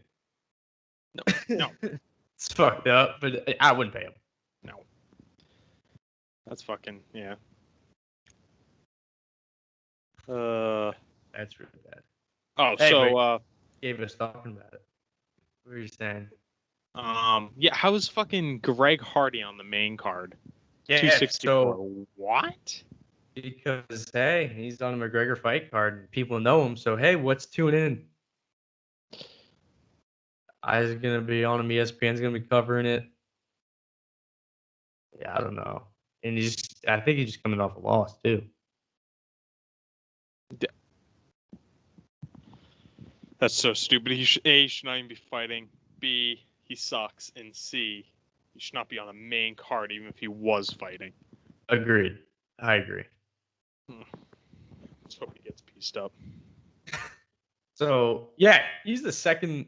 No. It's fucked up, but I wouldn't pay them. No. That's fucking, yeah. That's really bad. Oh, hey, so gave us talking about it. What were you saying? Yeah, how was fucking Greg Hardy on the main card? Yeah. 264. So What? because hey, he's on a McGregor fight card and people know him. So hey, what's tune in? Eyes gonna be on him. ESPN's gonna be covering it. Yeah, I don't know. And I think he's just coming off a loss too. That's so stupid. A, should not even be fighting. B, he sucks. And C, he should not be on the main card even if he was fighting. Agreed. I agree. Let's hope he gets pieced up. So yeah, he's the second.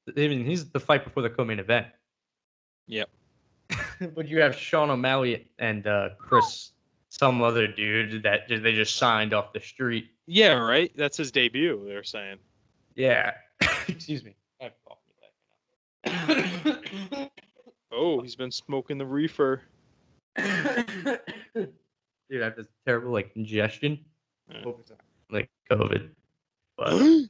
I mean, he's the fight before the co-main event. Yep. But you have Sean O'Malley and Chris, some other dude that they just signed off the street. Yeah, right? That's his debut, they're saying. Yeah. Excuse me. Oh, he's been smoking the reefer. Dude, I have this terrible like congestion. Hope it's not like COVID. But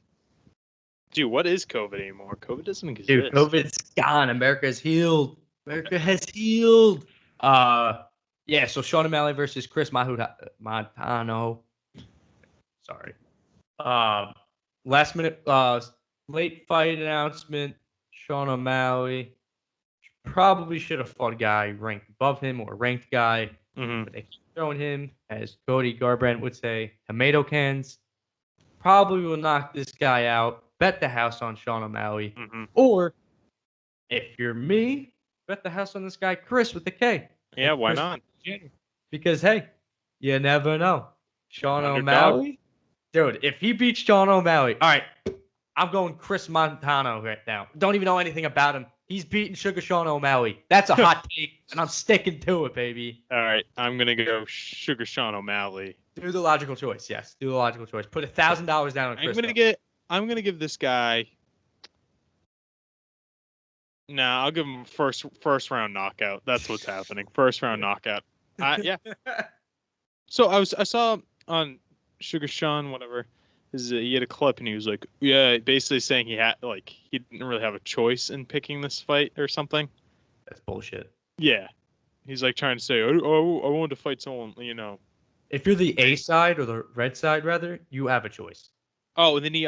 Dude, what is COVID anymore? COVID doesn't exist. dude, COVID's gone. America's healed. America has healed. Yeah, so Sean O'Malley versus Chris Montano. Sorry. Last minute late fight announcement. Sean O'Malley probably should have fought a guy ranked above him or a ranked guy. Mm-hmm. But they keep throwing him, as Cody Garbrandt would say, tomato cans. Probably will knock this guy out. Bet the house on Sean O'Malley. Mm-hmm. Or if you're me, bet the house on this guy, Chris with the K. Yeah, why Chris not? Because, hey, you never know. Sean Underdog. O'Malley? Dude, if he beats Sean O'Malley, all right, I'm going Chris Montano right now. Don't even know anything about him. He's beating Sugar Sean O'Malley. That's a hot take, and I'm sticking to it, baby. All right, I'm going to go Sugar Sean O'Malley. Do the logical choice, yes. Do the logical choice. Put $1,000 down on Chris. I'm gonna give this guy. Nah, I'll give him first round knockout. That's what's happening. First round knockout. Yeah. So I saw on Sugar Sean, whatever, he had a clip and he was like, yeah, basically saying he didn't really have a choice in picking this fight or something. That's bullshit. Yeah, he's like trying to say, I wanted to fight someone, If you're the A side or the red side, rather, you have a choice. Oh, and then he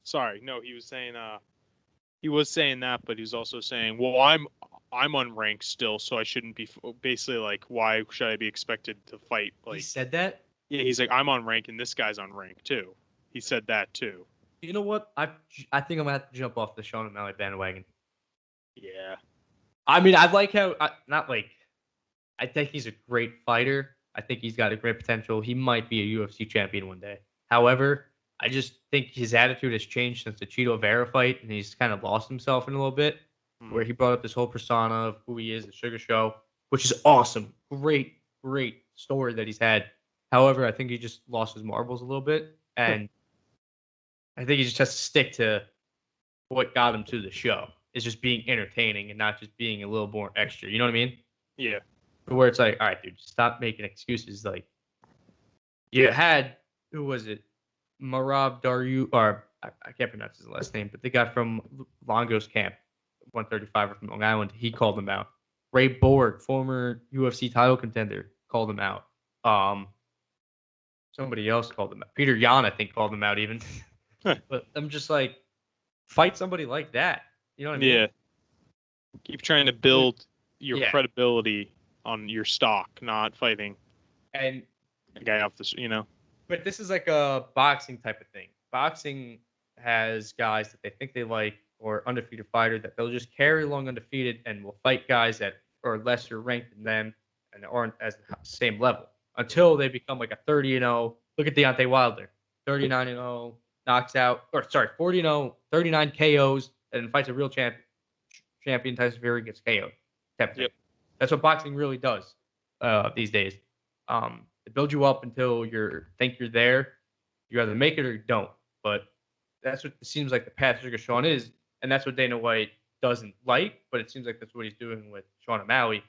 sorry, no, he was saying that, but he was also saying, well, I'm unranked still, so I shouldn't be basically like, why should I be expected to fight? Like, He said that? Yeah, he's like, I'm on rank and this guy's on rank too. He said that too. You know what? I think I'm gonna have to jump off the Sean O'Malley bandwagon. Yeah. I mean, I like how I think he's a great fighter. I think he's got a great potential. He might be a UFC champion one day. However, I just think his attitude has changed since the Cheeto Vera fight, and he's kind of lost himself in a little bit, where he brought up this whole persona of who he is, the Sugar Show, which is awesome. Great story that he's had. However, I think he just lost his marbles a little bit, and I think he just has to stick to what got him to the show. Is just being entertaining and not just being a little more extra. You know what I mean? Yeah. Where it's like, all right, dude, stop making excuses. Like, you had, who was it? Marab Daru, or I can't pronounce his last name, but the guy from Longo's camp, 135 from Long Island, he called him out. Ray Borg, former UFC title contender, called him out. Somebody else called him out. Peter Yan, I think, called him out even. But I'm just like, fight somebody like that. You know what I mean? Yeah. Keep trying to build your credibility on your stock, not fighting and a guy off the, But this is like a boxing type of thing. Boxing has guys that they think they like or undefeated fighter that they'll just carry along undefeated and will fight guys that are lesser ranked than them and aren't as the same level until they become like a 30-0. Look at Deontay Wilder, 39-0, knocks out, 40-0, 39 KOs, and fights a real champion Tyson Fury gets KO'd. Yep. That's what boxing really does these days. They build you up until you think you're there. You either make it or you don't. But that's what it seems like the path Sugar Sean is, and that's what Dana White doesn't like. But it seems like that's what he's doing with Sean O'Malley.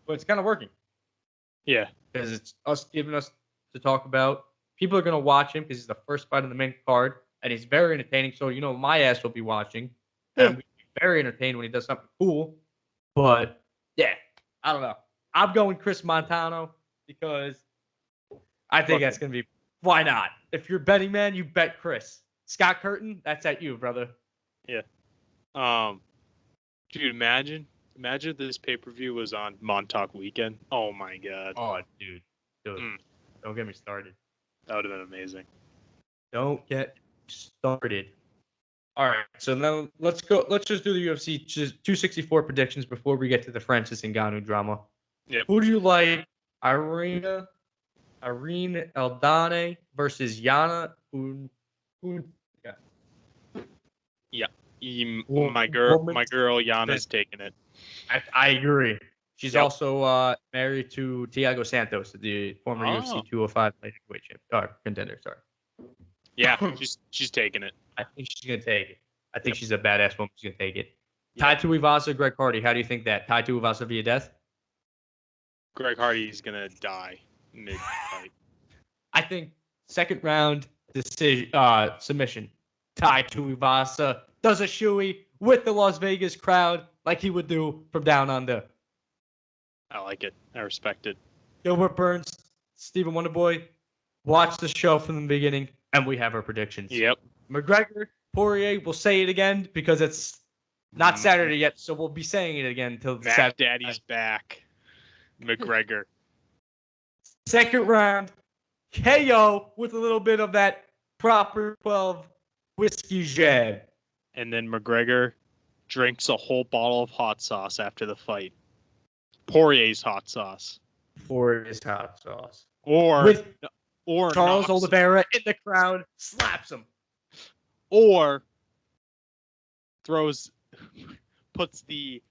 But it's kind of working. Yeah, because it's giving us to talk about. People are gonna watch him because he's the first fight on the main card, and he's very entertaining. So my ass will be watching, and I'm very entertained when he does something cool. But yeah, I don't know. I'm going Chris Montano because I think that's going to be. Why not? If you're betting man, you bet Chris. Scott Curtin, that's at you, brother. Yeah. Dude, imagine if this pay-per-view was on Montauk weekend. Oh my god. Oh, dude. Don't get me started. That would have been amazing. Don't get started. All right, so now let's go. Let's just do the UFC 264 predictions before we get to the Francis Ngannou drama. Yep. Who do you like? Irene Aldana versus Yana Yeah. My girl Yana's taking it. I agree. She's Yep. also married to Thiago Santos, the former UFC 205 lightweight contender. Sorry. Yeah, she's taking it. I think she's gonna take it. I think she's a badass woman. She's gonna take it. Yep. Tai Tuivasa, Greg Hardy. How do you think that? Tai Tuivasa via death? Greg Hardy's gonna die mid-fight. I think second round decision submission. Tai Tuivasa does a shoey with the Las Vegas crowd like he would do from down under. I like it. I respect it. Gilbert Burns, Stephen Wonderboy, watch the show from the beginning, and we have our predictions. Yep. McGregor, Poirier, we'll say it again because it's not Saturday yet, so we'll be saying it again until Mac Daddy's back. McGregor. Second round, KO with a little bit of that proper 12 whiskey jab. And then McGregor drinks a whole bottle of hot sauce after the fight. Poirier's hot sauce. Poirier's hot sauce. Or Charles Oliveira in the crowd slaps him. Or puts the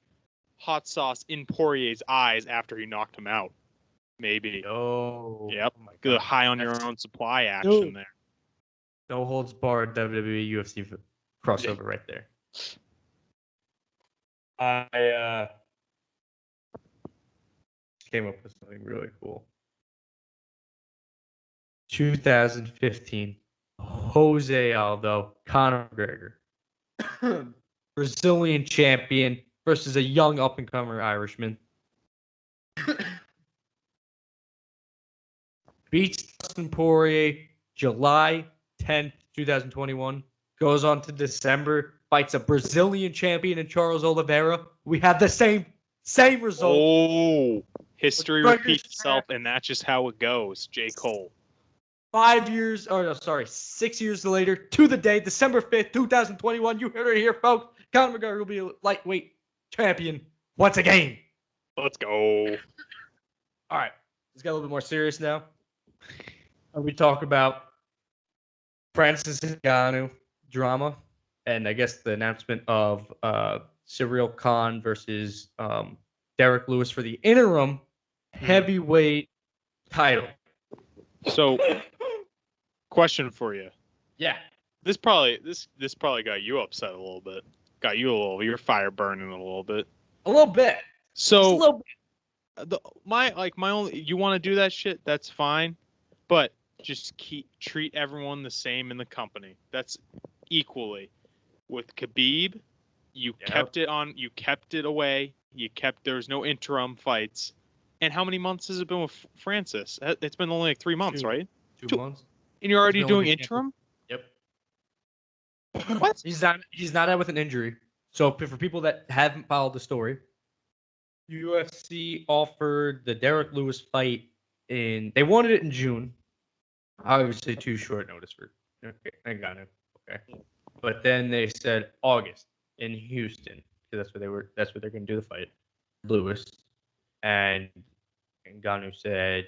hot sauce in Poirier's eyes after he knocked him out. Maybe. Oh. Yep. Oh my God. High on your own supply action there. No holds barred WWE UFC crossover right there. I came up with something really cool. 2015, Jose Aldo, Conor McGregor, Brazilian champion versus a young up-and-comer Irishman. Beats Dustin Poirier July 10th, 2021. Goes on to December, fights a Brazilian champion in Charles Oliveira. We have the same result. Oh, history repeats itself, and that's just how it goes. J. Cole. 6 years later, to the day, December 5th, 2021. You heard it here, folks. Conor McGregor will be a lightweight champion once again. Let's go. All right. Let's get a little bit more serious now. We talk about Francis Ngannou drama, and I guess the announcement of Ciryl Khan versus Derek Lewis for the interim heavyweight title. So, question for you. Yeah. This probably got you upset a little bit. Got you your fire burning a little bit. A little bit. So, just a little bit. My only, you want to do that shit, that's fine, but just treat everyone the same in the company. That's equally. With Khabib, you kept it away. There was no interim fights. And how many months has it been with Francis? It's been only like 3 months, right? 2 months. And you're already doing interim? Yep. What? He's not out with an injury. So for people that haven't followed the story, UFC offered the Derek Lewis fight they wanted it in June. Obviously too short notice for I got it. Okay. But then they said August in Houston, because that's where they're gonna do the fight. Lewis. And Ngannou said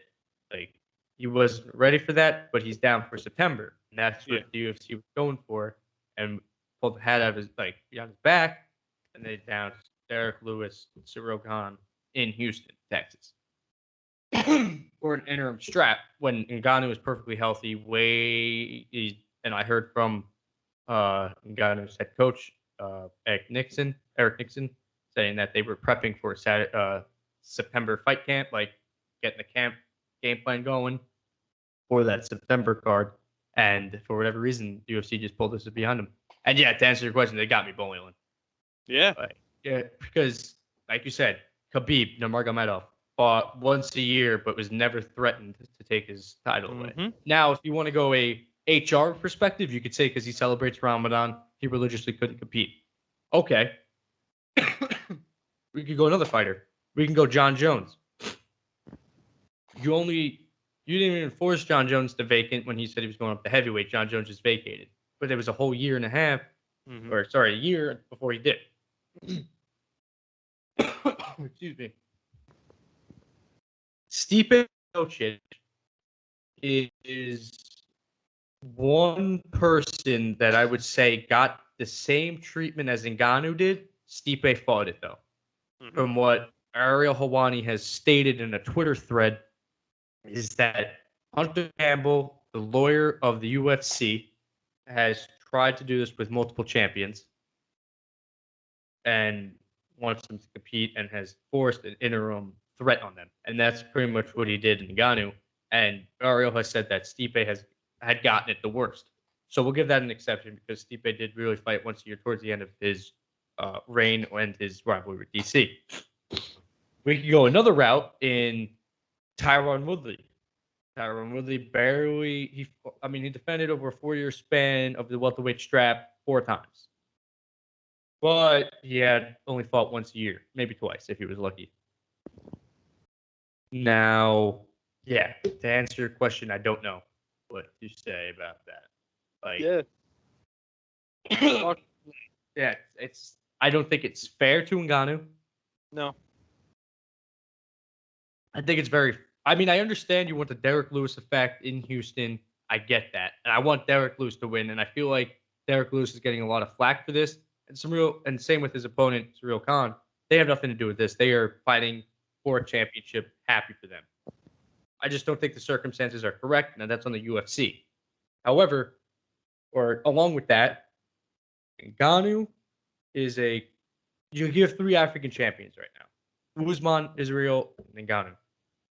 he wasn't ready for that, but he's down for September. And that's what the UFC was going for. And pulled the hat out of his behind his back, and they announced Derek Lewis and Ciryl Khan in Houston, Texas. Or an interim strap when Ngannou was perfectly healthy. And I heard from Ngannou's head coach, Eric Nixon, saying that they were prepping for a September fight camp, getting the camp game plan going for that September card. And for whatever reason, UFC just pulled this behind them. And yeah, to answer your question, they got me boiling. Yeah. Because like you said, Khabib Nurmagomedov, fought once a year, but was never threatened to take his title away. Mm-hmm. Now, if you want to go a HR perspective, you could say because he celebrates Ramadan, he religiously couldn't compete. Okay. We could go another fighter. We can go John Jones. You didn't even force John Jones to vacant when he said he was going up to heavyweight. John Jones just vacated. But there was a whole year and a half, or sorry, a year before he did. Excuse me. Stipe Miocic is one person that I would say got the same treatment as Ngannou did. Stipe fought it, though. Mm-hmm. From what Ariel Helwani has stated in a Twitter thread, is that Hunter Campbell, the lawyer of the UFC, has tried to do this with multiple champions and wants them to compete and has forced an interim threat on them. And that's pretty much what he did in Ngannou. And Ariel has said that Stipe had gotten it the worst. So we'll give that an exception because Stipe did really fight once a year towards the end of his reign and his rivalry with DC. We could go another route in Tyron Woodley. Tyron Woodley he defended over a 4-year span of the welterweight strap 4 times. But he had only fought once a year, maybe twice if he was lucky. Now, yeah, to answer your question, I don't know what to say about that. Yeah, I don't think it's fair to Ngannou. No. I think it's very. I mean, I understand you want the Derek Lewis effect in Houston. I get that, and I want Derek Lewis to win. And I feel like Derek Lewis is getting a lot of flack for this. And same with his opponent, Ciryl Khan. They have nothing to do with this. They are fighting for a championship. Happy for them. I just don't think the circumstances are correct, and that's on the UFC. However, or along with that, Ngannou is you have 3 African champions right now: Usman, Israel, and Ngannou.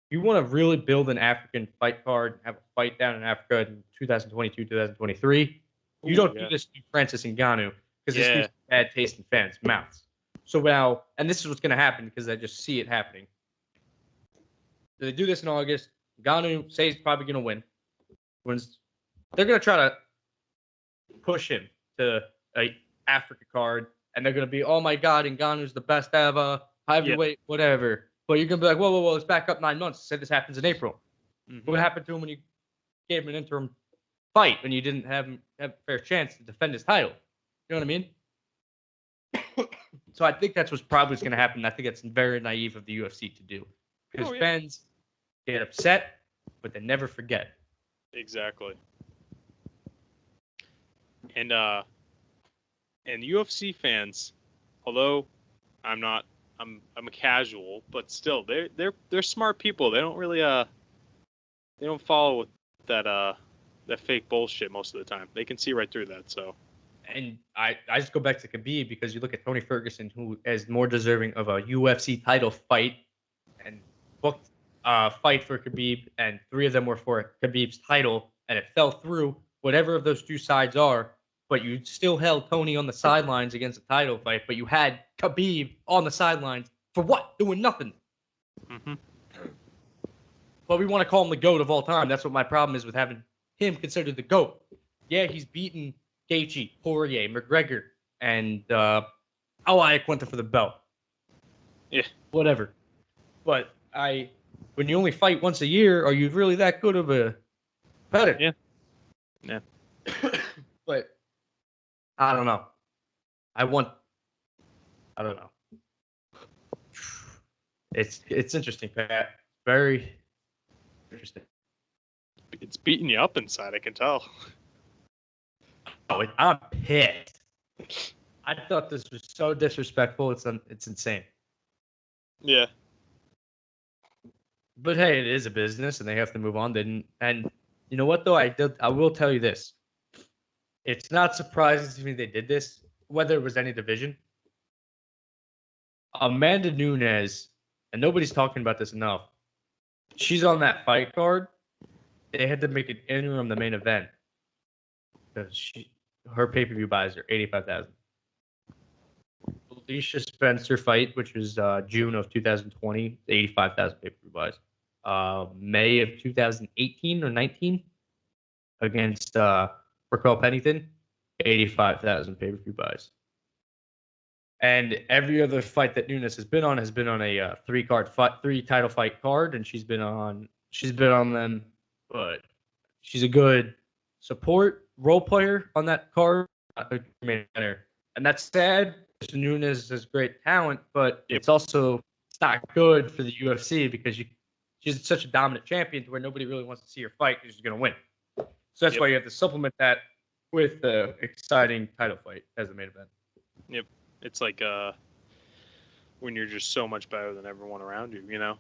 You want to really build an African fight card, have a fight down in Africa in 2022, 2023. You don't do this to Francis Ngannou because this leaves bad taste in fans' mouths. So now, and this is what's going to happen because I just see it happening. So they do this in August. Ngannou says he's probably going to win. They're going to try to push him to a Africa card, and they're going to be, oh my God, Ngannou's the best ever, heavyweight, whatever. But you're going to be like, whoa, let's back up 9 months. Say this happens in April. Mm-hmm. What happened to him when you gave him an interim fight when you didn't have him have a fair chance to defend his title? You know what I mean? So I think that's what's probably going to happen. I think that's very naive of the UFC to do. Because fans get upset, but they never forget. Exactly. And UFC fans, although I'm a casual, but still they're smart people. They don't really they don't follow with that fake bullshit most of the time. They can see right through that. So, and I just go back to Khabib because you look at Tony Ferguson, who is more deserving of a UFC title fight and booked fight for Khabib, and 3 of them were for Khabib's title, and it fell through. Whatever of those 2 sides are. But you still held Tony on the sidelines against a title fight, but you had Khabib on the sidelines for what? Doing nothing. Mm-hmm. But we want to call him the GOAT of all time. That's what my problem is with having him considered the GOAT. Yeah, he's beaten Gaethje, Poirier, McGregor, and Iaquinta for the belt. Yeah. Whatever. But when you only fight once a year, are you really that good of a competitor? Yeah. Yeah. But I don't know. I don't know. It's interesting, Pat. Very interesting. It's beating you up inside, I can tell. Oh, I'm pissed. I thought this was so disrespectful. It's insane. Yeah. But hey, it is a business, and they have to move on. And you know what though? I will tell you this. It's not surprising to me they did this, whether it was any division. Amanda Nunes, and nobody's talking about this enough. She's on that fight card. They had to make an interim the main event because her pay-per-view buys are 85,000. Alicia Spencer fight, which was June of 2020, 85,000 pay-per-view buys. May of 2018 or 19 against Raquel Pennington, 85,000 pay-per-view buys. And every other fight that Nunes has been on a three title fight card, and she's been on them, but she's a good support role player on that card. And that's sad. Nunes has great talent, but it's not good for the UFC because she's such a dominant champion to where nobody really wants to see her fight because she's going to win. So that's why you have to supplement that with the exciting title fight as the main event. Yep. It's like when you're just so much better than everyone around you, you know?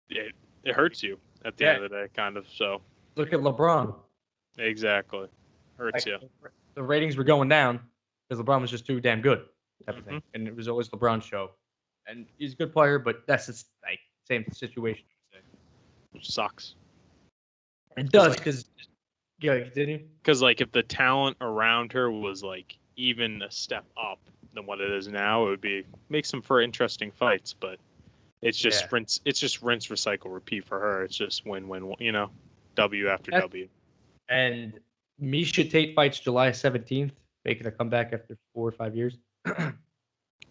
It hurts you at the end of the day, kind of. So look at LeBron. Exactly. Hurts you. The ratings were going down because LeBron was just too damn good, type of thing. And it was always LeBron's show. And he's a good player, but that's just like same situation. Which sucks. It does because continue. Because like if the talent around her was like even a step up than what it is now, it would make some for interesting fights. But it's just rinse, recycle, repeat for her. It's just win, you know, W after W. And Miesha Tate fights July 17th, making a comeback after 4 or 5 years.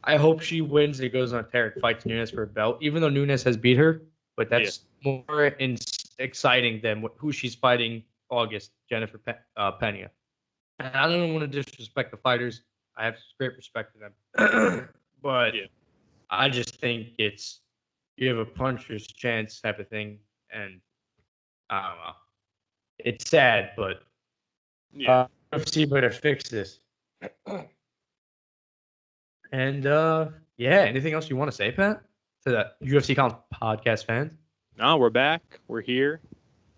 I hope she wins and goes on a tear and fights Nunes for a belt, even though Nunes has beat her. But that's more exciting than who she's fighting August, Jennifer Pena. And I don't want to disrespect the fighters. I have great respect to them. But I just think you have a puncher's chance type of thing. And I don't know. It's sad, but UFC better fix this. And anything else you want to say, Pat, to the UFCollins podcast fans? No, we're back. We're here.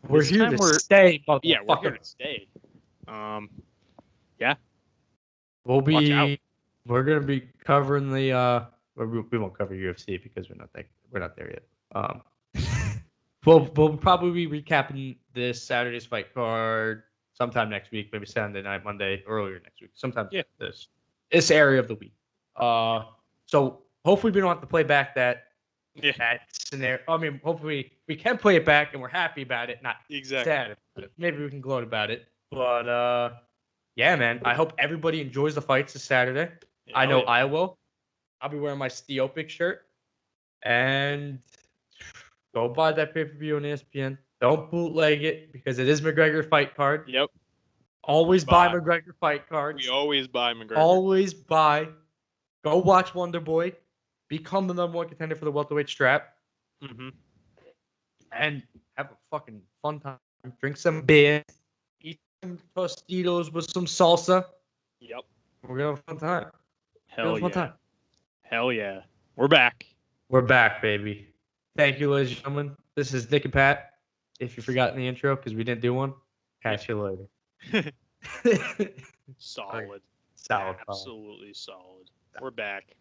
We're here to stay. Yeah, we're here to stay. Yeah. We're gonna be covering the. We won't cover UFC because we're not there yet. We'll probably be recapping this Saturday's fight card sometime next week, maybe Saturday night, Monday, earlier next week. Sometime this area of the week. So hopefully we don't have to play back that scenario. I mean, hopefully we can play it back and we're happy about it, not sad about it. Maybe we can gloat about it. But yeah, man. I hope everybody enjoys the fights this Saturday. I know I will. I'll be wearing my Steopic shirt. And go buy that pay-per-view on ESPN. Don't bootleg it because it is McGregor fight card. Yep. Always buy McGregor fight cards. We always buy McGregor. Always buy. Go watch Wonder Boy. Become the #1 contender for the welterweight strap. And have a fucking fun time. Drink some beer. Eat some Tostitos with some salsa. Yep. We're going to have a fun time. Hell yeah. We're back. We're back, baby. Thank you, ladies and gentlemen. This is Nick and Pat. If you forgot in the intro, because we didn't do one, catch you later. Solid. Solid. Absolutely solid. We're back.